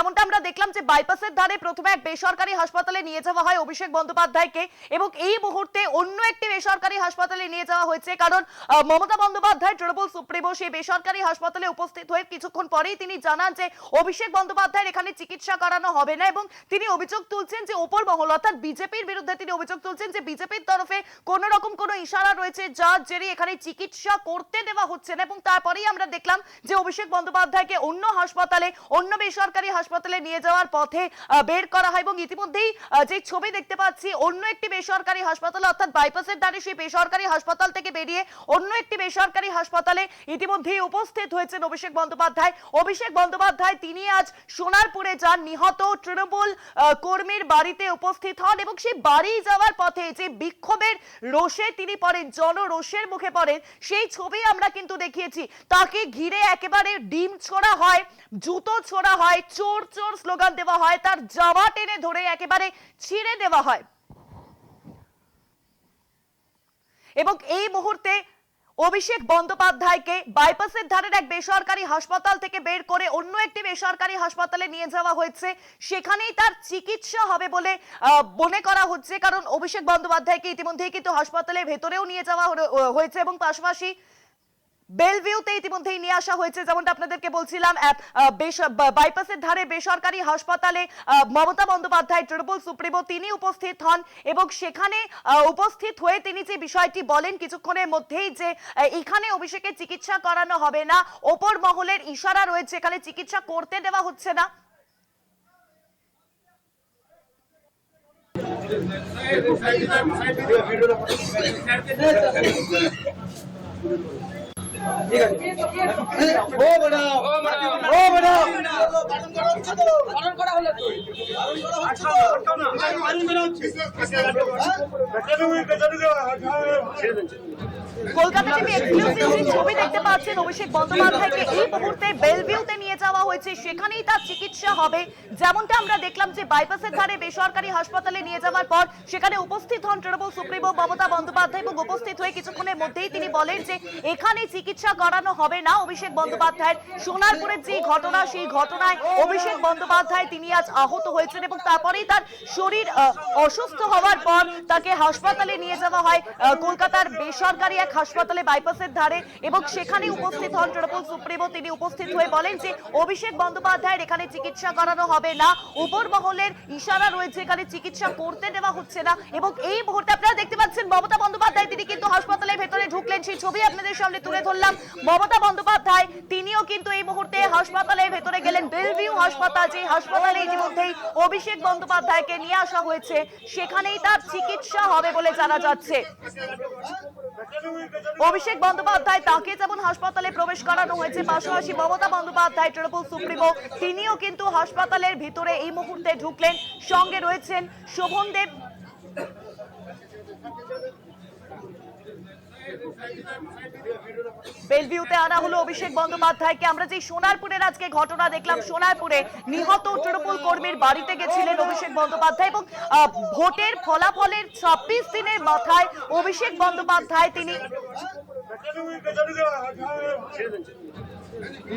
যেমনটা আমরা দেখলাম যে বাইপাসের ধারে প্রথমে এক বেসরকারি হাসপাতালে নিয়ে যাওয়া হয় অভিষেক বন্দ্যোপাধ্যায়কে এবং এই মুহূর্তে অন্য একটি বেসরকারি হাসপাতালে নিয়ে যাওয়া হয়েছে, কারণ মমতা বন্দ্যোপাধ্যায় তৃণমূল সুপ্রিমো সেই বেসরকারি হাসপাতালে উপস্থিত হয়ে কিছুক্ষণ পরেই তিনি জানান যে অভিষেক বন্দ্যোপাধ্যায়ের এখানে চিকিৎসা করানো হবে না এবং তিনি অভিযোগ তুলছেন যে ওপর মহল অর্থাৎ বিজেপির বিরুদ্ধে তিনি অভিযোগ তুলছেন যে বিজেপির তরফে কোন রকম কোনো ইশারা রয়েছে যার জেরে এখানে চিকিৎসা করতে দেওয়া হচ্ছে না। এবং তারপরেই আমরা দেখলাম যে অভিষেক বন্দ্যোপাধ্যায়কে অন্য হাসপাতালে, অন্য বেসরকারি হাসপাতালে নিয়ে যাওয়ার পথে বের করা হয় এবং ইতিমধ্যেই যে ছবি দেখতে পাচ্ছি অন্য একটি বেসরকারি হাসপাতাল অর্থাৎ বাইপাসের ধারে সেই বেসরকারি হাসপাতাল থেকে বেরিয়ে অন্য একটি বেসরকারি হাসপাতালে ইতিমধ্যেই উপস্থিত হয়েছেন অভিষেক বন্দ্যোপাধ্যায়। অভিষেক বন্দ্যোপাধ্যায় তিনি আজ সোনারপুরে যান, নিহত তৃণমূল কর্মীর বাড়িতে উপস্থিত হন এবং সেই বাড়ি যাওয়ার পথে যে বিক্ষোভের রোষে তিনি পড়েন, জনরোষের মুখে পড়েন, সেই ছবি আমরা কিন্তু দেখিয়েছি। তাকে ঘিরে একেবারে ডিম ছোড়া হয়, জুতো ছোড়া হয়, চোর চোর স্লোগান দেওয়া হয়, তার জামা টেনে ধরে একেবারে ছিঁড়ে দেওয়া হয় এবং এই মুহূর্তে অভিষেক বন্দ্যোপাধ্যায়কে বাইপাসের ধারের এক বেসরকারি হাসপাতাল থেকে বের করে অন্য একটি বেসরকারি হাসপাতালে নিয়ে যাওয়া হয়েছে। সেখানেই তার চিকিৎসা হবে বলে মনে করা হচ্ছে, কারণ অভিষেক বন্দ্যোপাধ্যায়কে ইতিমধ্যেই কিন্তু হাসপাতালের ভেতরেও নিয়ে যাওয়া হয়েছে এবং পাশাপাশি বেলভিউতে ইতিমধ্যেই নিয়ে আসা হয়েছে। যেমনটা আপনাদেরকে বলছিলাম, বাইপাসের ধারে বেসরকারি হাসপাতালে মমতা বন্দ্যোপাধ্যায় তৃণমূল সুপ্রিমো তিনি উপস্থিত হন এবং সেখানে উপস্থিত হয়ে তিনি যে বিষয়টি বলেন কিছুক্ষণের মধ্যেই যে এখানে অভিষেকের চিকিৎসা করানো হবে না, ওপর মহলের ইশারা রয়েছে, এখানে চিকিৎসা করতে দেওয়া হচ্ছে না। ঠিক আছে ও বড় বারণ করা হলো তো কলকাতা টিভি এক্সক্লুসিভ যে ছবি দেখতে পাচ্ছেন অভিষেক বন্দ্যোপাধ্যায়কে এই মুহূর্তে বেলভিউতে নিয়ে যাওয়া হয়েছে, সেখানেই তার চিকিৎসা হবে। যেমনটা আমরা দেখলাম যে বাইপাসের ধারে বেসরকারি হাসপাতালে নিয়ে যাওয়ার পর সেখানে উপস্থিত হন তৃণমূল সুপ্রিমো মমতা বন্দ্যোপাধ্যায় এবং উপস্থিত হয়ে কিছুক্ষণের মধ্যেই তিনি বলেন যে এখানে চিকিৎসা করানো হবে না অভিষেক বন্দ্যোপাধ্যায়ের। সোনারপুরের যে ঘটনা, সেই ঘটনায় অভিষেক বন্দ্যোপাধ্যায় তিনি আজ আহত হয়েছেন এবং তারপরেই তার শরীর অসুস্থ হওয়ার পর তাকে হাসপাতালে নিয়ে যাওয়া হয় কলকাতার বেসরকারি এক হাসপাতালে বাইপাসের ধারে এবং সেখানে উপস্থিত হন তৃণমূল সুপ্রিমো। তিনি উপস্থিত হয়ে বলেন যে অভিষেক বন্দ্যোপাধ্যায়ের এখানে চিকিৎসা করানো হবে না, উপর মহলের ইশারা রয়েছে, এখানে চিকিৎসা করতে দেওয়া হচ্ছে না। এবং এই মুহূর্তে আপনারা দেখতে পাচ্ছেন মমতা বন্দ্যোপাধ্যায় তিনি কিন্তু হাসপাতালের ভেতরে ঢুকলেন, সেই ছবি আপনাদের সামনে তুলে ধরলাম। মমতা বন্দ্যোপাধ্যায় তিনিও কিন্তু এই মুহূর্তে হাসপাতালের ভেতরে গেলেন, বেলভিউ হাসপাতাল, যে হাসপাতালে ইতিমধ্যেই অভিষেক বন্দ্যোপাধ্যায়কে নিয়ে আসা হয়েছে, সেখানেই তার চিকিৎসা হবে বলে জানা যাচ্ছে। অভিষেক বন্দ্যোপাধ্যায় তাকে যেমন হাসপাতালে প্রবেশ করানো হয়েছে, পাশাপাশি মমতা বন্দ্যোপাধ্যায় তৃণমূল সুপ্রিমো তিনিও কিন্তু হাসপাতালের ভিতরে এই মুহূর্তে ঢুকলেন। সঙ্গে রয়েছেন শোভন দেব। বেলভিউতে আনা হলো অভিষেক বন্দ্যোপাধ্যায়কে। আমরা যে সোনারপুরের আজকে ঘটনা দেখলাম, সোনারপুরে নিহত তৃণমূল কর্মীর বাড়িতে গেছিলেন অভিষেক বন্দ্যোপাধ্যায় এবং ভোটের ফলাফলের 26 দিনের মাথায় অভিষেক বন্দ্যোপাধ্যায় তিনি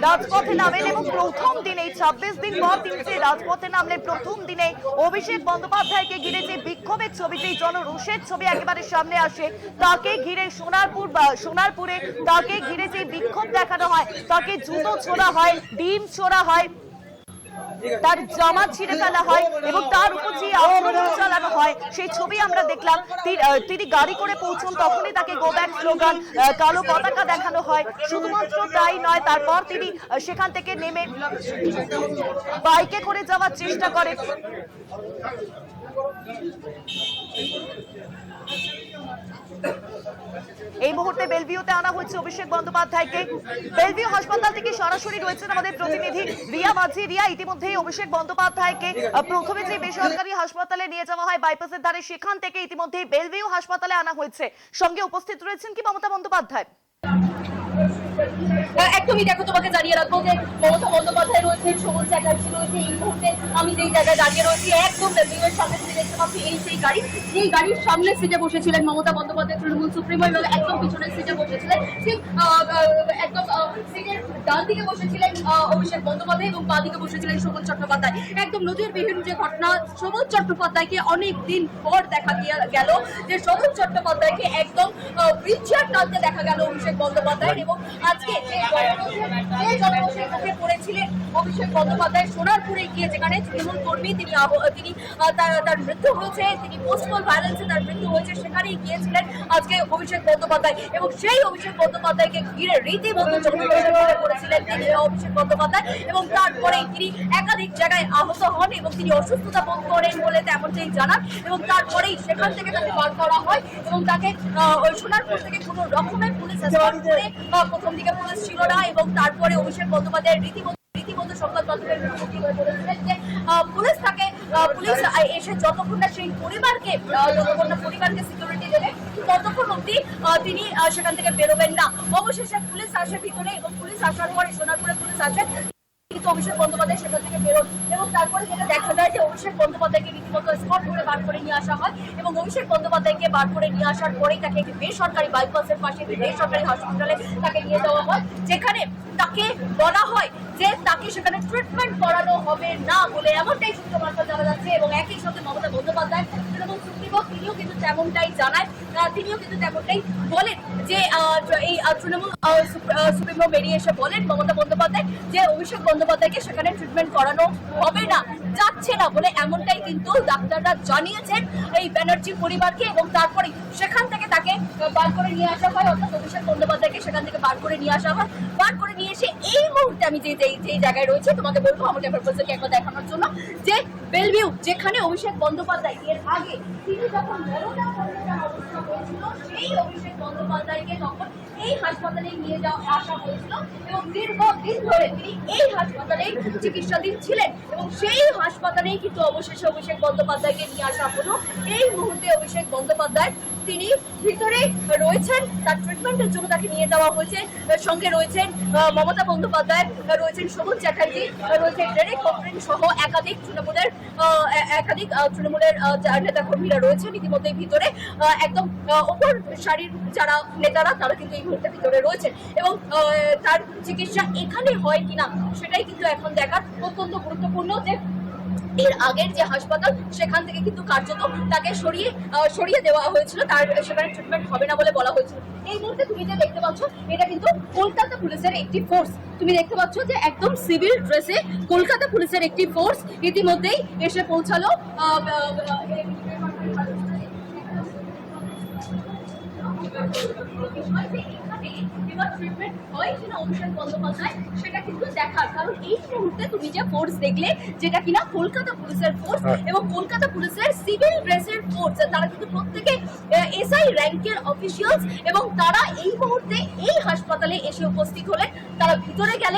রাজপথে নামেন এবং প্রথম দিনে 26 দিন পর তিনি যে রাজপথে নামলেন, প্রথম দিনে অভিষেক বন্দ্যোপাধ্যায়কে ঘিরে যে বিক্ষোভের ছবি, যে জনরোষের ছবি একেবারে সামনে আসে, তাকে ঘিরে সোনারপুরে তাকে ঘিরে যে বিক্ষোভ দেখানো হয়, তাকে জুতো ছোড়া হয়, ডিম ছোড়া হয়, তার জামা ছিঁড়ে ফেলা হয় এবং তার উপর যে আক্রমণ চালানো হয় সেই ছবি আমরা দেখলাম। তিনি গাড়ি করে পৌঁছন, তখনই তাকে গো ব্যাক স্লোগান, কালো পতাকা দেখানো হয়। শুধুমাত্র তাই নয়, তারপর তিনি সেখান থেকে নেমে বাইকে করে যাওয়ার চেষ্টা করেন। এই মুহূর্তে বেলভিউতে আনা হচ্ছে অভিষেক বন্দ্যোপাধ্যায়কে। বেলভিউ হাসপাতাল থেকে সরাসরি রয়েছেন আমাদের প্রতিনিধি রিয়া মাঝি। রিয়া, ইতিমধ্যেই অভিষেক বন্দ্যোপাধ্যায়কে প্রথমে যে বেসরকারি হাসপাতালে নিয়ে যাওয়া হয় বাইপাসের ধারে, সেখান থেকে ইতিমধ্যেই বেলভিউ হাসপাতালে আনা হয়েছে। সঙ্গে উপস্থিত রয়েছেন কি মমতা বন্দ্যোপাধ্যায়? একদমই দেখো, তোমাকে জানিয়ে রাখবো যে মমতা বন্দ্যোপাধ্যায় রয়েছে, শোভন চ্যাটার্জি রয়েছে। এই মুহূর্তে আমি যেই জায়গায় দাঁড়িয়ে রয়েছি একদম রেলওয়ের সামনে থেকে দেখতে পাচ্ছি এই সেই গাড়ি, যেই গাড়ির সামনে সিটে বসেছিলেন মমতা বন্দ্যোপাধ্যায় তৃণমূল সুপ্রিমো, এবং একদম পিছনের সিটে বসেছিলেন ঠিক একদম সিটের ডান দিকে বসেছিলেন অভিষেক বন্দ্যোপাধ্যায় এবং বাঁ দিকে বসেছিলেন শোভন চট্টোপাধ্যায়। একদম নজিরবিহীন যে ঘটনা, শোভন চট্টোপাধ্যায়কে অনেক দিন পর দেখা গেল যে শোভন চট্টোপাধ্যায়কে একদম হুইল চেয়ার টানতে দেখা গেল অভিষেক বন্দ্যোপাধ্যায়। এবং আজকে যে জনরোষের মুখে পড়েছিলেন অভিষেক বন্দ্যোপাধ্যায় সোনারপুরে গিয়ে, যেখানে তৃণমূল কর্মী তিনি তার মৃত্যু হয়েছে, তিনি পোস্টপল ভায়োলেন্সে তার মৃত্যু হয়েছে, সেখানেই গিয়েছিলেন আজকে অভিষেক বন্দ্যোপাধ্যায়। এবং সেই অভিষেক বন্দ্যোপাধ্যায়কে ঘিরে রীতিমতো জনরোষের মুখে পড়েছিলেন তিনি অভিষেক বন্দ্যোপাধ্যায়। এবং তারপরেই তিনি একাধিক জায়গায় আহত হন এবং তিনি অসুস্থতা বোধ করেন বলে তেমনটাই জানান। এবং তারপরেই সেখান থেকে তাকে বার করা হয় এবং তাকে সোনারপুর থেকে কোনো রকমের পুলিশ এসকর্ট করে, প্রথম দিকে পুলিশ ছিল না, এবং তারপরে অভিষেক বন্দ্যোপাধ্যায়ের রীতিমতো সংবাদ মাধ্যমের মুখোমুখি হয়ে পড়েছিলেন যে পুলিশ এসে যতক্ষণ না সেই পরিবারকে সিকিউরিটি দেবে ততক্ষণ অব্দি তিনি সেখান থেকে বেরোবেন না। অবশেষে পুলিশ আসে ভিতরে, এবং পুলিশ আসার পরে সোনারপুরে পুলিশ আসে, কিন্তু অভিষেক বন্দ্যোপাধ্যায় সেখান থেকে বেরোন। এবং তারপরে যেটা দেখা যায় যে অভিষেক বন্দ্যোপাধ্যায়কে রীতিমতো স্পট করে বার করে নিয়ে আসা হয়, এবং অভিষেক বন্দ্যোপাধ্যায়কে বার করে নিয়ে আসার পরেই তাকে একটি বেসরকারি বাইপাসের পাশে একটি বেসরকারি হসপিটালে তাকে নিয়ে যাওয়া হয়, যেখানে তাকে বলা হয় যে তাকে সেখানে ট্রিটমেন্ট করানো হবে না বলে, এমনটাই সূত্র মারফত জানা যাচ্ছে। এবং একই সঙ্গে মমতা বন্দ্যোপাধ্যায় তৃণমূল সুপ্রিমো তিনিও কিন্তু তেমনটাই জানায়, তিনিও কিন্তু তেমনটাই বলেন যে এই তৃণমূল সুপ্রিমো বেরিয়ে এসে বলেন মমতা বন্দ্যোপাধ্যায় যে অভিষেক বন্দ্যোপাধ্যায়কে সেখানে ট্রিটমেন্ট করানো হবে না, যাচ্ছে না বলে, এমনটাই কিন্তু ডাক্তাররা জানিয়েছেন এই ব্যানার্জি পরিবারকে। এবং তারপরে সেখান থেকে তাকে বার করে নিয়ে আসা হয়, অর্থাৎ অভিষেক বন্দ্যোপাধ্যায়কে সেখান থেকে বার করে নিয়ে আসা হয়। বার করে নিয়ে এসে এই মুহূর্তে আমি যে জায়গায় রয়েছে তোমাকে বলবো, আমাকে প্রপোজালকে একবার দেখানোর জন্য, যে বেলভিউ, যেখানে অভিষেক বন্দ্যোপাধ্যায় এর আগে তিনি যখন অবস্থা হয়েছিল, সেই অভিষেক বন্দ্যোপাধ্যায়কে তখন এই হাসপাতালে নিয়ে আসা হয়েছিল, এবং দীর্ঘদিন ধরে তিনি এই হাসপাতালে চিকিৎসাধীন ছিলেন। এবং সেই হাসপাতালেই কিন্তু অবশেষে অভিষেক বন্দ্যোপাধ্যায়কে নিয়ে আসা হলো। এই মুহূর্তে অভিষেক বন্দ্যোপাধ্যায় তিনি ভিতরে রয়েছেন, তার ট্রিটমেন্টের জন্য তাকে নিয়ে যাওয়া হয়েছে। সঙ্গে রয়েছেন মমতা বন্দ্যোপাধ্যায়, রয়েছেন শোভন চ্যাটার্জি, রয়েছে ডেরেক কফরিন সহ একাধিক তৃণমূলের নেতাকর্মীরা রয়েছেন ইতিমধ্যেই ভিতরে। একদম ওপর সারির যারা নেতারা তারা কিন্তু এই মুহূর্তে ভিতরে রয়েছেন, এবং তার চিকিৎসা এখানে হয় কিনা সেটাই কিন্তু এখন দেখার অত্যন্ত গুরুত্বপূর্ণ। যে এর আগের যে হাসপাতাল সেখান থেকে কিন্তু কার্যত তাকে সরিয়ে দেওয়া হয়েছিল, তার সেখানে ট্রিটমেন্ট হবে না বলে বলা হয়েছিল। এই মুহূর্তে তুমি যে দেখতে পাচ্ছ এটা কিন্তু কলকাতা পুলিশের একটি ফোর্স, তুমি দেখতে পাচ্ছ যে একদম সিভিল ড্রেসে কলকাতা পুলিশের একটি ফোর্স ইতিমধ্যেই এসে পৌঁছালো। অভিষেক বন্দ্যোপাধ্যায় সেটা কিন্তু দেখার, কারণ এই মুহূর্তে তুমি যে ফোর্স দেখলে যেটা কিনা কলকাতা পুলিশের ফোর্স এবং কলকাতা পুলিশের সিভিল ড্রেসের ফোর্স, তারা কিন্তু প্রত্যেকে এসআই র্যাঙ্কের অফিসিয়ালস, এবং তারা এই মুহূর্তে এই হাসপাতালে এসে উপস্থিত হলেন। তারা ভিতরে গেলে